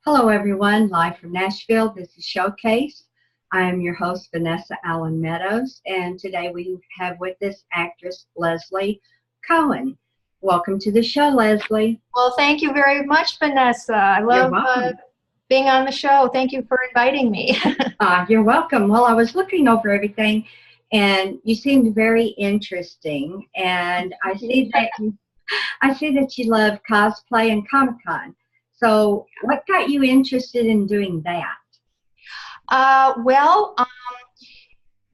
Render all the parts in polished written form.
Hello, everyone. Live from Nashville. This is Showcase. I am your host, Vanessa Allen Meadows, and today we have with us actress Lezlie Cohen. Welcome to the show, Leslie. Well, thank you very much, Vanessa. I You're love welcome. being on the show. Thank you for inviting me. You're welcome. Well, I was looking over everything, and you seemed very interesting. And I see that you love cosplay and Comic Con. So, what got you interested in doing that? Well,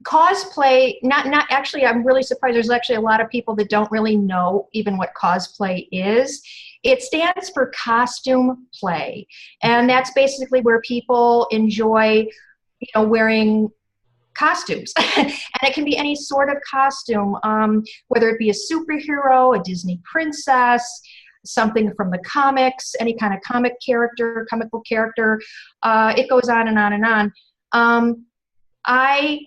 cosplay, not actually, I'm really surprised. There's actually a lot of people that don't really know even what cosplay is. It stands for costume play, and that's basically where people enjoy, wearing costumes. And it can be any sort of costume, whether it be a superhero, a Disney princess, something from the comics, any kind of comic book character. It goes on and on and on. I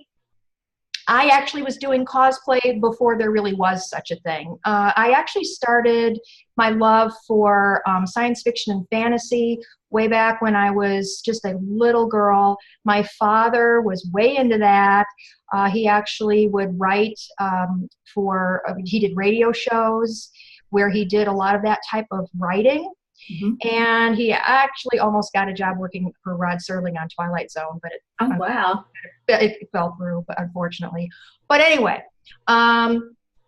I actually was doing cosplay before there really was such a thing. I actually started my love for science fiction and fantasy way back when I was just a little girl. My father was way into that. He actually would write he did radio shows where he did a lot of that type of writing. Mm-hmm. And he actually almost got a job working for Rod Serling on Twilight Zone, but Oh, wow. it fell through, but unfortunately. But anyway,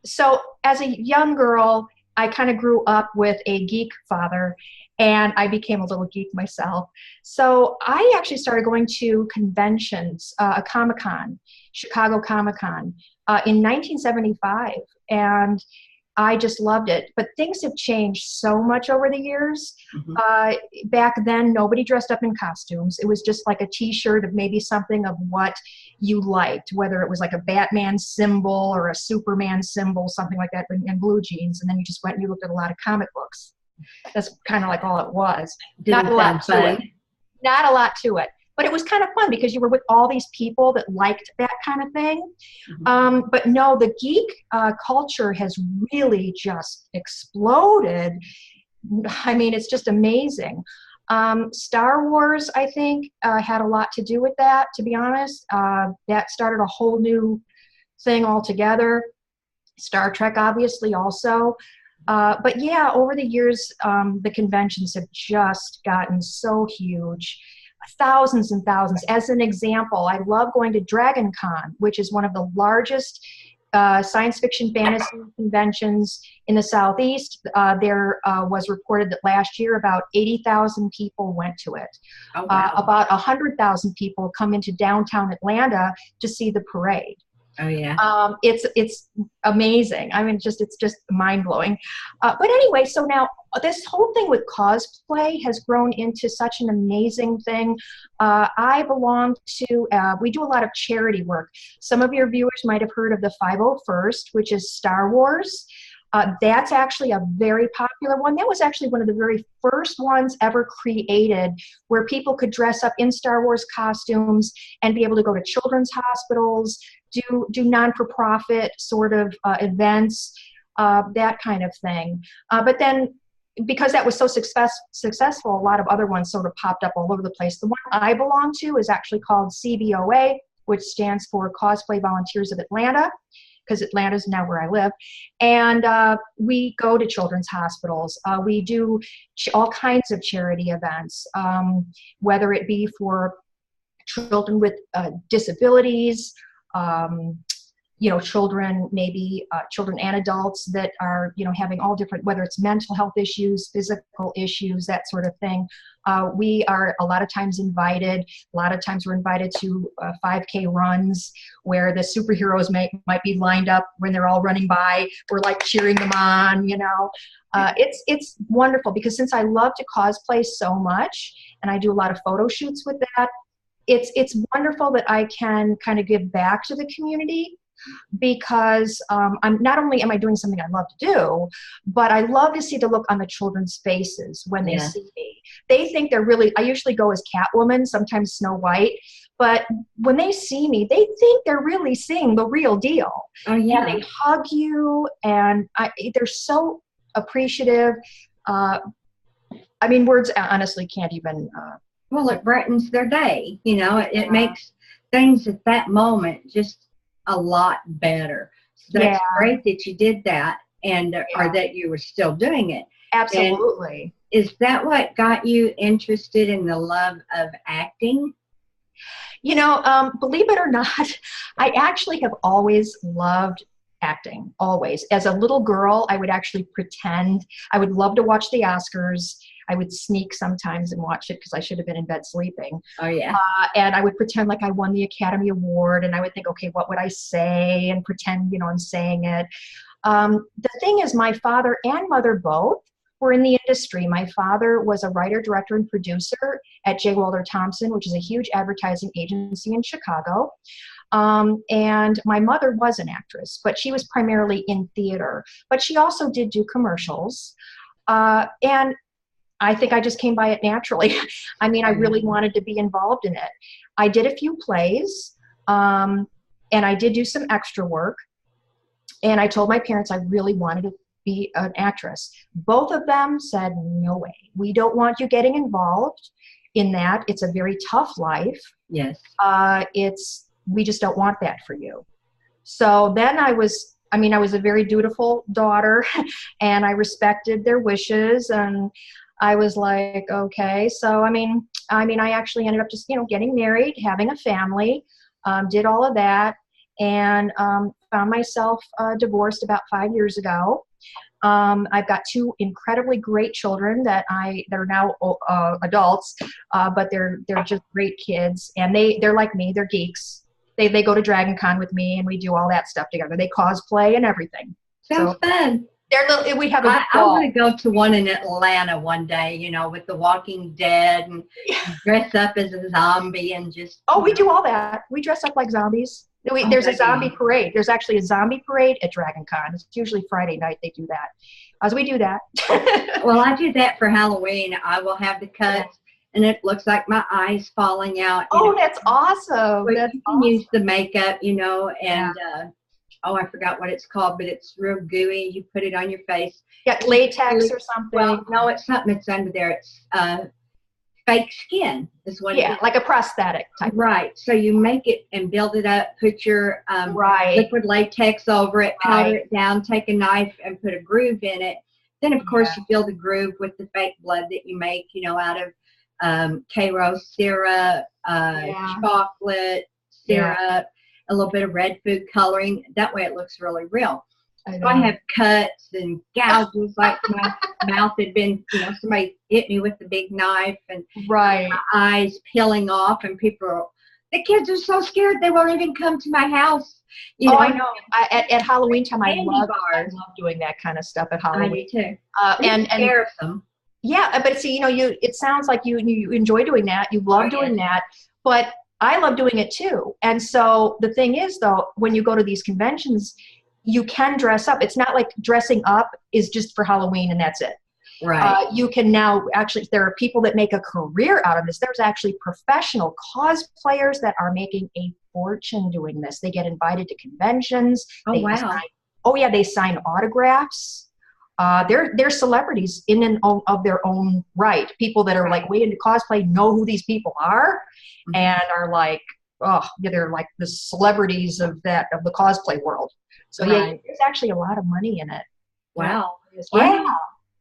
so as a young girl, I kind of grew up with a geek father, and I became a little geek myself. So I actually started going to conventions, a Comic-Con, Chicago Comic-Con, in 1975, and I just loved it. But things have changed so much over the years. Mm-hmm. Back then, nobody dressed up in costumes. It was just like a T-shirt of maybe something of what you liked, whether it was like a Batman symbol or a Superman symbol, something like that, and blue jeans. And then you just went and you looked at a lot of comic books. That's kind of like all it was. Didn't Not a lot sound to it. fun. Not a lot to it. But it was kind of fun because you were with all these people that liked that kind of thing. Mm-hmm. But no, the geek culture has really just exploded. I mean, it's just amazing. Star Wars, I think, had a lot to do with that, to be honest. That started a whole new thing altogether. Star Trek, obviously, also. But yeah, over the years, the conventions have just gotten so huge. Thousands and thousands. As an example, I love going to Dragon Con, which is one of the largest science fiction fantasy conventions in the Southeast. There was reported that last year about 80,000 people went to it. Oh, wow. About 100,000 people come into downtown Atlanta to see the parade. Oh, yeah. It's amazing. I mean, it's just mind blowing. But anyway, so now this whole thing with cosplay has grown into such an amazing thing. I belong to, we do a lot of charity work. Some of your viewers might have heard of the 501st, which is Star Wars. That's actually a very popular one. That was actually one of the very first ones ever created where people could dress up in Star Wars costumes and be able to go to children's hospitals, do non-for-profit sort of events, that kind of thing. But then because that was so successful, a lot of other ones sort of popped up all over the place. The one I belong to is actually called CVOA, which stands for Cosplay Volunteers of Atlanta, because Atlanta is now where I live. And we go to children's hospitals. We do all kinds of charity events, whether it be for children with disabilities, children, maybe children and adults that are, having all different, whether it's mental health issues, physical issues, that sort of thing. We are a lot of times invited. A lot of times we're invited to 5K runs where the superheroes might be lined up when they're all running by. We're like cheering them on, It's wonderful because since I love to cosplay so much and I do a lot of photo shoots with that, it's wonderful that I can kind of give back to the community because I'm not only am I doing something I love to do, but I love to see the look on the children's faces when they see me. They think they're really, I usually go as Catwoman, sometimes Snow White, but when they see me, they think they're really seeing the real deal. Oh, yeah. And they hug you, and they're so appreciative. I mean, words honestly can't even. Well, it brightens their day. You know, it makes things at that moment just a lot better. So that's great that you did that, and or that you were still doing it. Absolutely. And is that what got you interested in the love of acting? You know, believe it or not, I actually have always loved acting, always. As a little girl, I would actually pretend. I would love to watch the Oscars. I would sneak sometimes and watch it because I should have been in bed sleeping. Oh, yeah. And I would pretend like I won the Academy Award, and I would think, okay, what would I say? And pretend, you know, I'm saying it. The thing is, my father and mother both were in the industry. My father was a writer, director, and producer at J. Walter Thompson, which is a huge advertising agency in Chicago. And my mother was an actress, but she was primarily in theater. But she also did do commercials. And I think I just came by it naturally. I mean, I really wanted to be involved in it. I did a few plays, and I did do some extra work. And I told my parents I really wanted to be an actress. Both of them said, no way. We don't want you getting involved in that. It's a very tough life. Yes. We just don't want that for you. So then I was a very dutiful daughter, and I respected their wishes, and I was like, okay. So, I mean, I actually ended up just, you know, getting married, having a family, did all of that, and found myself divorced about 5 years ago. I've got two incredibly great children that are now adults, but they're just great kids, and they're like me. They're geeks. They go to Dragon Con with me, and we do all that stuff together. They cosplay and everything. Sounds fun. We have a I want to go to one in Atlanta one day, you know, with The Walking Dead and dress up as a zombie and just. Oh, we do all that. We dress up like zombies. There's a zombie parade. There's actually a zombie parade at Dragon Con. It's usually Friday night they do that. So we do that. Well, I do that for Halloween. I will have the cuts, and it looks like my eyes falling out. Oh, that's awesome. But you can use the makeup, you know, and I forgot what it's called, but it's real gooey. You put it on your face. Yeah, latex or something. Well, no, it's something that's under there. It's fake skin is what it is. Like a prosthetic type. Right. So you make it and build it up, put your liquid latex over it, powder it down, take a knife and put a groove in it. Then, of course, you fill the groove with the fake blood that you make, you know, out of Karo syrup, chocolate syrup, a little bit of red food coloring. That way it looks really real. So I have cuts and gouges, like my mouth had been, you know, somebody hit me with the big knife, and my eyes peeling off, and the kids are so scared they won't even come to my house. You know? I know. At Halloween time, I love doing that kind of stuff at Halloween. I do too. And embarrassing. Yeah, but see, you know, it sounds like you enjoy doing that. You love doing that, but I love doing it too. And so the thing is, though, when you go to these conventions, you can dress up. It's not like dressing up is just for Halloween and that's it. Right. You can now actually, there are people that make a career out of this. There's actually professional cosplayers that are making a fortune doing this. They get invited to conventions. Oh, wow. They sign autographs. They're celebrities in and of their own right. People that are like way into cosplay know who these people are, and are like, they're like the celebrities of the cosplay world. So there's actually a lot of money in it. Wow. Yeah.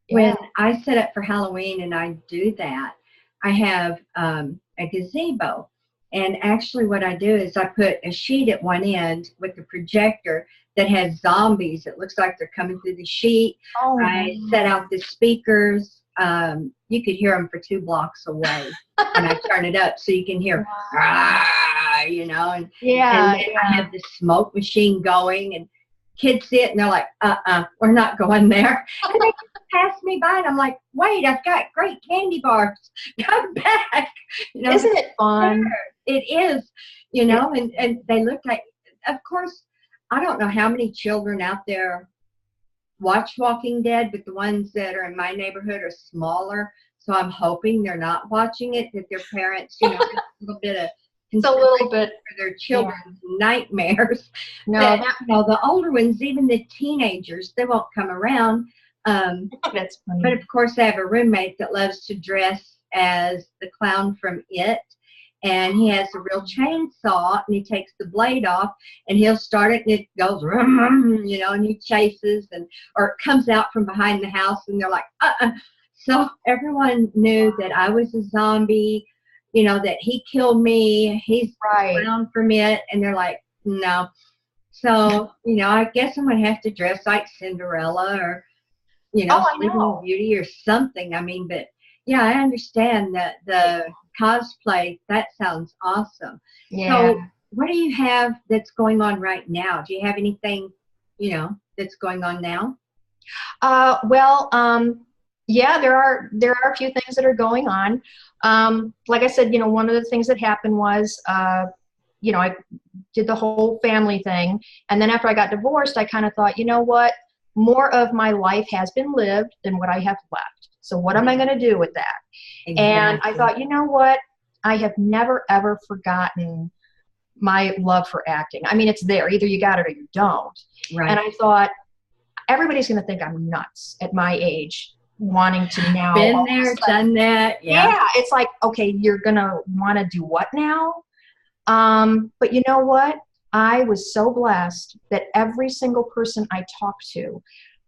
When I set up for Halloween and I do that, I have a gazebo. And actually what I do is I put a sheet at one end with a projector that has zombies. It looks like they're coming through the sheet. I set out the speakers. You could hear them for 2 blocks away when I turn it up, so you can hear, you know. And I have the smoke machine going, and kids see it and they're like, we're not going there. And they pass me by, and I'm like, wait, I've got great candy bars. Come back. You know, isn't it fun? It is, you know, and they look like, of course, I don't know how many children out there watch Walking Dead, but the ones that are in my neighborhood are smaller. So I'm hoping they're not watching it, that their parents, you know, have a little bit of for their children's nightmares. No, the older ones, even the teenagers, they won't come around. That's But funny. of course, I have a roommate that loves to dress as the clown from It. And he has a real chainsaw, and he takes the blade off, and he'll start it, and it goes, rum, rum, and he chases, or it comes out from behind the house, and they're like, uh-uh. So everyone knew that I was a zombie, that he killed me. He's the Right. clown from It, and they're like, no. So, I guess I'm going to have to dress like Cinderella or Oh, I Sleeping know. Beauty or something. I mean, but yeah, I understand that the cosplay, that sounds awesome. Yeah. So what do you have that's going on right now? Do you have anything, that's going on now? Well, yeah, there are a few things that are going on. Like I said, one of the things that happened was, I did the whole family thing, and then after I got divorced, I kind of thought, you know what, more of my life has been lived than what I have left. So what am I going to do with that? And I Exactly. thought, you know what, I have never ever forgotten my love for acting. I mean, it's there. Either you got it or you don't. And Right. I thought, everybody's going to think I'm nuts at my age, wanting to now Been all of a there, sudden. done that. Yeah. Yeah, it's like, okay, you're going to want to do what now? But you know what? I was so blessed that every single person I talked to,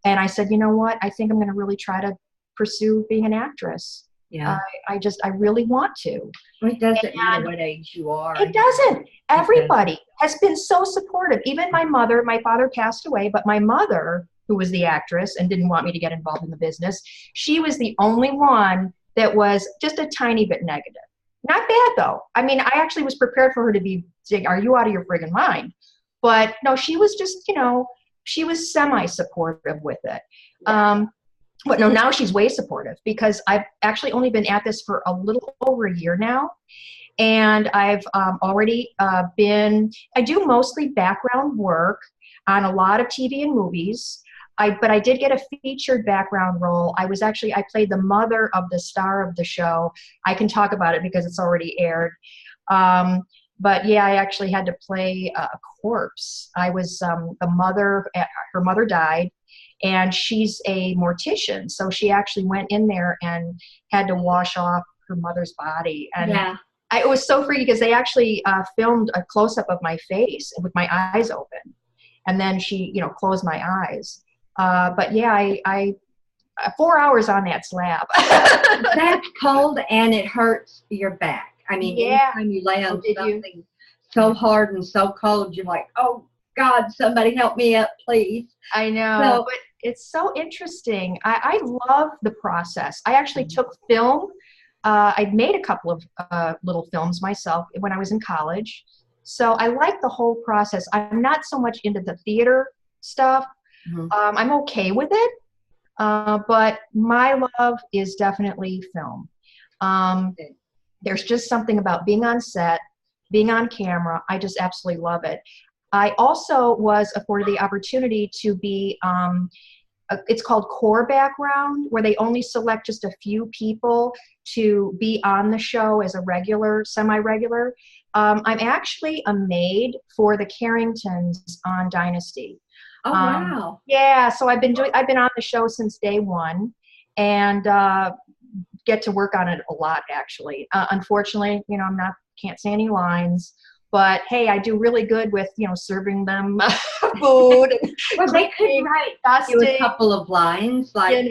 and I said, you know what? I think I'm going to really try to pursue being an actress. Yeah. I really want to. It doesn't matter And what age you are. it doesn't. It doesn't. Everybody has been so supportive. Even my mother, my father passed away, but my mother, who was the actress and didn't want me to get involved in the business, she was the only one that was just a tiny bit negative. Not bad though. I mean, I actually was prepared for her to be saying, "Are you out of your friggin' mind?" But no, she was just, she was semi-supportive with it. But no, now she's way supportive because I've actually only been at this for a little over a year now. And I've already I do mostly background work on a lot of TV and movies. But I did get a featured background role. I played the mother of the star of the show. I can talk about it because it's already aired. But yeah, I actually had to play a corpse. I was the mother, her mother died, and she's a mortician. So she actually went in there and had to wash off her mother's body. And Yeah. it was so freaky because they actually filmed a close-up of my face with my eyes open. And then she, closed my eyes. But yeah, I 4 hours on that slab. That's cold and it hurts your back. I mean, Yeah. anytime you lay Oh, on did you? something so hard and so cold, you're like, oh God, somebody help me up, please. I know, So, but it's so interesting. I love the process. I actually took film. I'd made a couple of little films myself when I was in college. So I like the whole process. I'm not so much into the theater stuff. mhm. I'm okay with it, but my love is definitely film. Um, there's just something about being on set, being on camera. I just absolutely love it. I also was afforded the opportunity to be, it's called core background, where they only select just a few people to be on the show as a regular, semi-regular. I'm actually a maid for the Carringtons on Dynasty. Oh, wow. Yeah, so I've been on the show since day one, and get to work on it a lot actually. Unfortunately, can't say any lines, but hey, I do really good with serving them food and Well, they could cleaning, write you a dusting. couple of lines, like,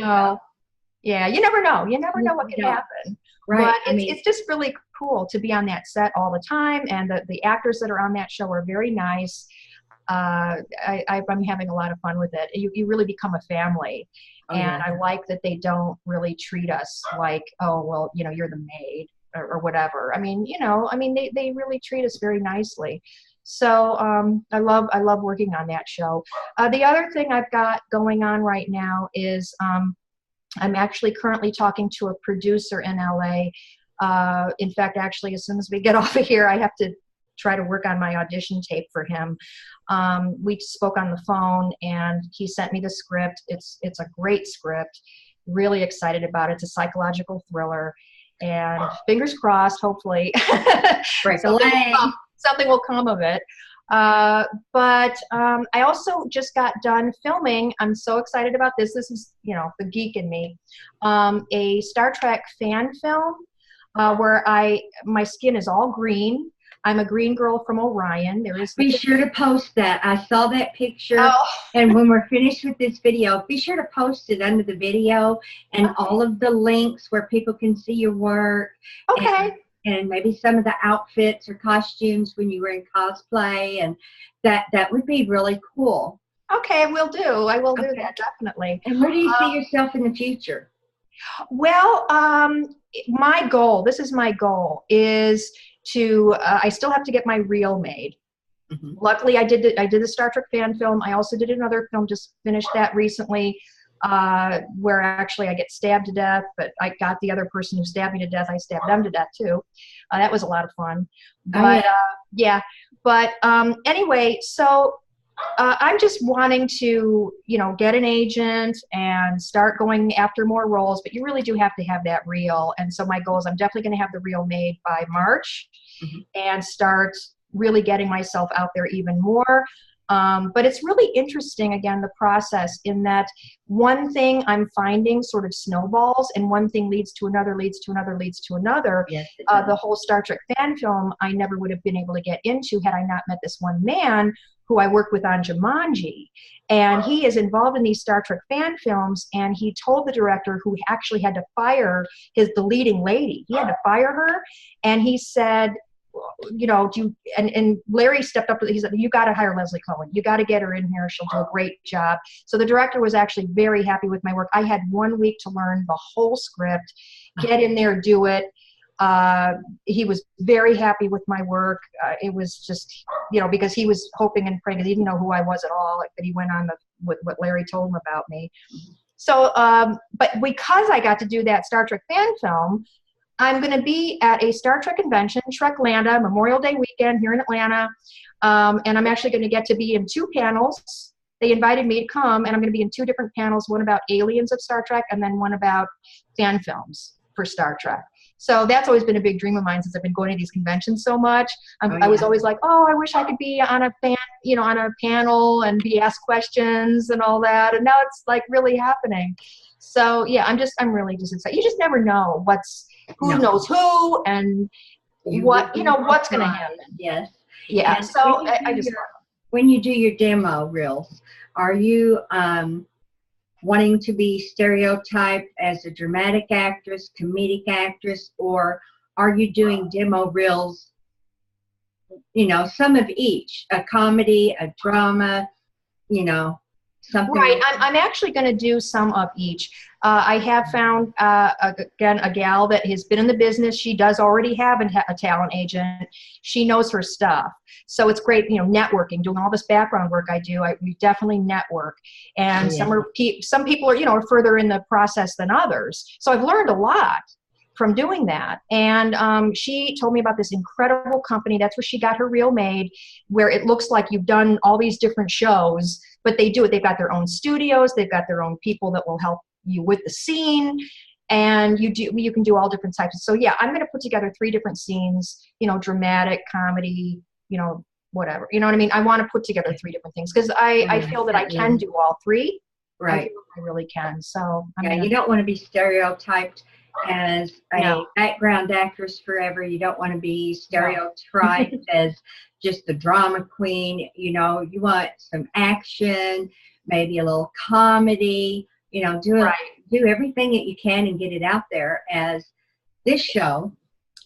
Yeah, you never know. You never know you what could don't. happen. Right. But I mean, it's just really cool to be on that set all the time, and the actors that are on that show are very nice. I'm having a lot of fun with it. You really become a family. oh, And yeah. I like that they don't really treat us like, oh, well, you're the maid or whatever. I mean, they really treat us very nicely. So I love working on that show. The other thing I've got going on right now is I'm actually currently talking to a producer in LA. In fact, actually, as soon as we get off of here, I have to try to work on my audition tape for him. We spoke on the phone, and he sent me the script. It's a great script. Really excited about it. It's a psychological thriller, and fingers crossed, hopefully Break a leg. something will come of it. I also just got done filming. I'm so excited about this. This is, you know, the geek in me. A Star Trek fan film where my skin is all green. I'm a green girl from Orion. There is Be sure to post that. I saw that picture. Oh. And when we're finished with this video, be sure to post it under the video and all of the links where people can see your work. Okay. And maybe some of the outfits or costumes when you were in cosplay. And that would be really cool. Okay, will do. I will do that, definitely. And where do you see yourself in the future? Well, my goal, this is my goal, is to, I still have to get my reel made. Mm-hmm. Luckily, I did the Star Trek fan film. I also did another film, just finished that recently, where actually I get stabbed to death, but I got the other person who stabbed me to death. I stabbed them to death too. That was a lot of fun. But anyway, so I'm just wanting to, you know, get an agent and start going after more roles, but you really do have to have that reel. And so my goal is I'm definitely going to have the reel made by March and start really getting myself out there even more. But it's really interesting, again, the process in that one thing I'm finding sort of snowballs and one thing leads to another, leads to another, leads to another. Yes, the whole Star Trek fan film I never would have been able to get into had I not met this one man who I worked with on Jumanji. And he is involved in these Star Trek fan films, and he told the director, who actually had to fire the leading lady, he had to fire her, and he said, you know, and Larry stepped up, he said, you got to hire Lezlie Cohen. You got to get her in here. She'll do a great job. So the director was actually very happy with my work. I had 1 week to learn the whole script, get in there, do it. He was very happy with my work. It was just, you know, because he was hoping and praying, because he didn't know who I was at all, but he went on with what Larry told him about me. So, but because I got to do that Star Trek fan film, I'm going to be at a Star Trek convention, Treklanda, Memorial Day weekend here in Atlanta, and I'm actually going to get to be in 2 panels. They invited me to come, and I'm going to be in 2 different panels, one about aliens of Star Trek and then one about fan films for Star Trek. So that's always been a big dream of mine since I've been going to these conventions so much. I was always like, oh, I wish I could be on a on a panel and be asked questions and all that. And now it's like really happening. So yeah, I'm really just excited. You just never know who knows who and what's going to happen. Yes. Yeah. And so when you do your demo reels, are you wanting to be stereotyped as a dramatic actress, comedic actress, or are you doing demo reels, you know, some of each, a comedy, a drama, you know, something? Right. I'm actually going to do some of each. I have found, again, a gal that has been in the business. She does already have a talent agent. She knows her stuff. So it's great, you know, networking, doing all this background work I do. We definitely network. And some people are, you know, are further in the process than others. So I've learned a lot from doing that. And she told me about this incredible company. That's where she got her reel made, where it looks like you've done all these different shows, but they do it. They've got their own studios. They've got their own people that will help you with the scene. And you can do all different types. So yeah, I'm going to put together 3 different scenes, you know, dramatic, comedy, you know, whatever. You know what I mean? I want to put together 3 different things because I feel that I can do all 3. Right. I really can. So you don't want to be stereotyped as a background actress forever. You don't want to be stereotyped as just the drama queen. You know, you want some action, maybe a little comedy, you know, do everything that you can and get it out there. As this show,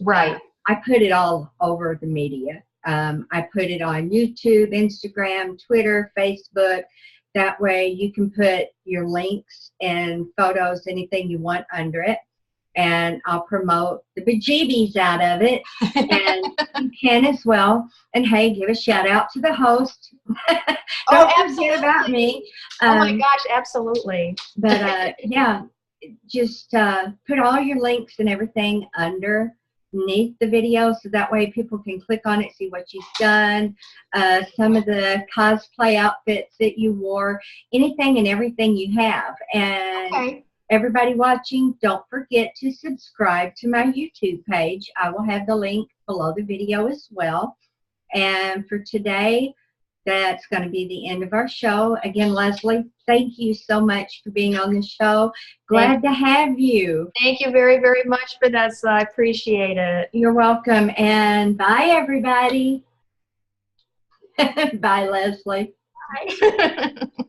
I put it all over the media. I put it on YouTube, Instagram, Twitter, Facebook. That way you can put your links and photos, anything you want under it. And I'll promote the bejeebies out of it. And you can as well. And hey, give a shout out to the host. Don't forget about me. Oh my gosh, absolutely. But yeah, just put all your links and everything underneath the video, so that way people can click on it, see what you've done, some of the cosplay outfits that you wore, anything and everything you have. And everybody watching, don't forget to subscribe to my YouTube page. I will have the link below the video as well. And for today, that's going to be the end of our show. Again, Lezlie, thank you so much for being on the show. Glad to have you. Thank you very, very much, Vanessa. I appreciate it. You're welcome. And bye, everybody. Bye, Lezlie. Bye.